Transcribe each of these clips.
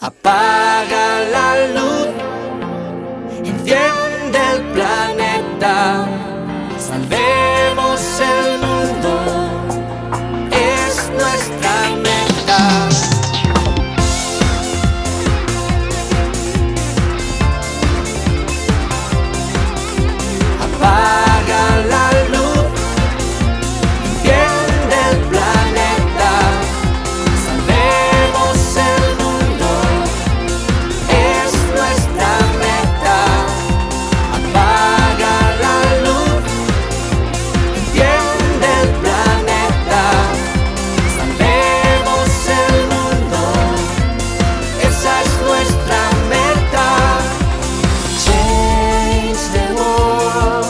Apaga la luz, enciende el planeta, salvemos el mundo, es nuestra meta. Apaga la luz, enciende el planeta, salvemos el mundo, es nuestra meta. Apaga la luz, enciende el planeta, salvemos el mundo, esa es nuestra meta. Change the world,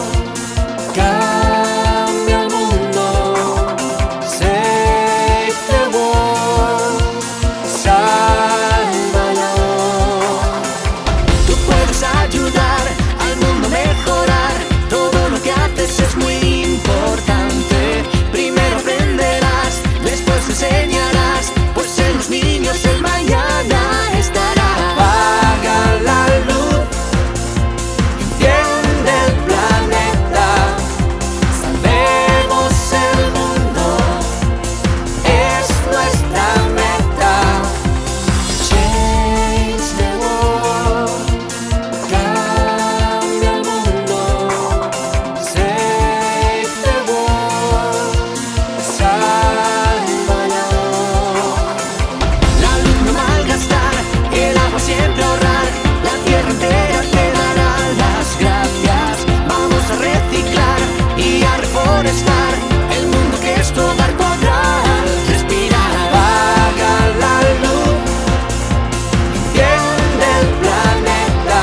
cambia el mundo, save the world, sálvalo. Tú puedes ayudar al mundo a mejorar, todo lo que haces es muy importante. Primero aprenderás, después enseñarás, pues en los niños el mañana estará. Apaga la luz, enciende el planeta, salvemos el mundo, es nuestra meta. Change the world, cambia el mundo, save the world, sálvalo. La luz no malgastar, el agua siempre ahorrar, la tierra entera te dará las gracias. Vamos a reciclar y a reforestar, el mundo que es tu hogar podrá respirar. Apaga la luz, enciende el planeta,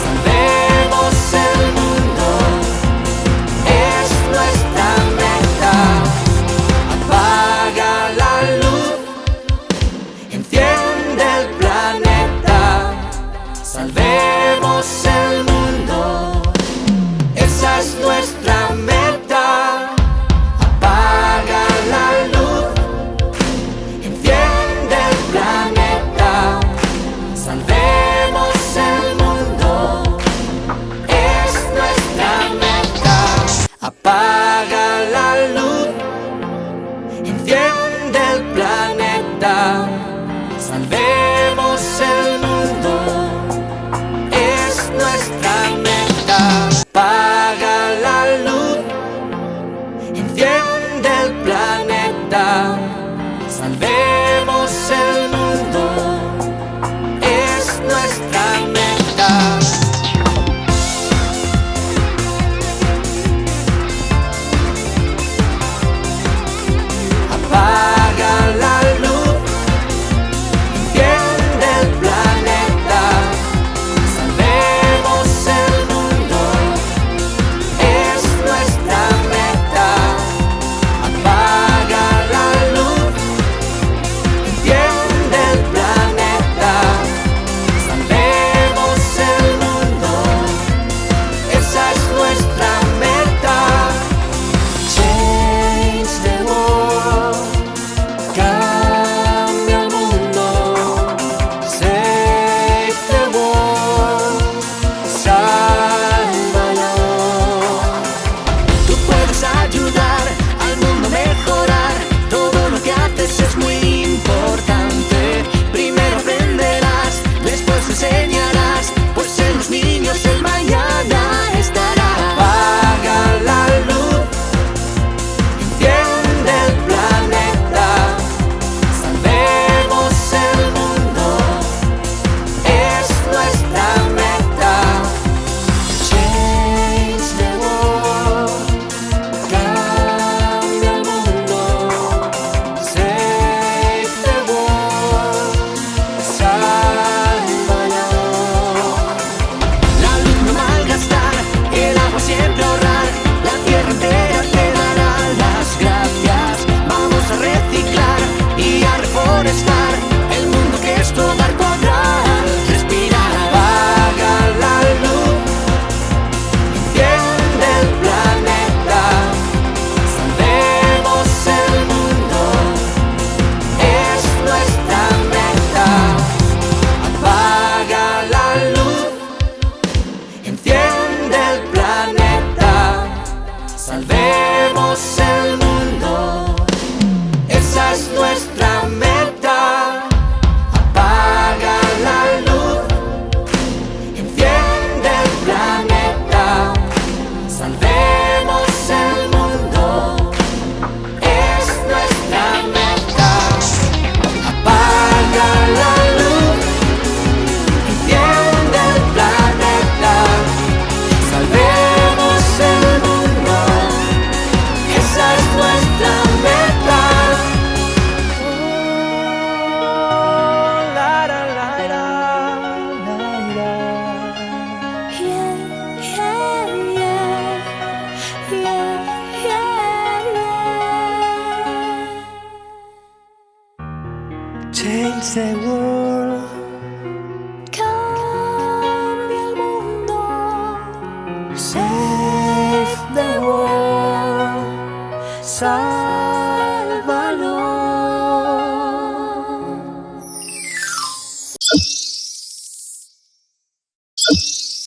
salvemos el mundo, es nuestra meta. Apaga la luz, enciende el planeta, salvemos el mundo, esa es nuestra meta. Apaga la luz, enciende el planeta, salvemos el mundo, es nuestra meta. Apaga la luz, enciende el planeta, salvemos el mundo, es nuestra meta. Apaga la luz, enciende el planeta, salvemos el mundo, es nuestra meta. Apaga la luz, enciende sálvalo.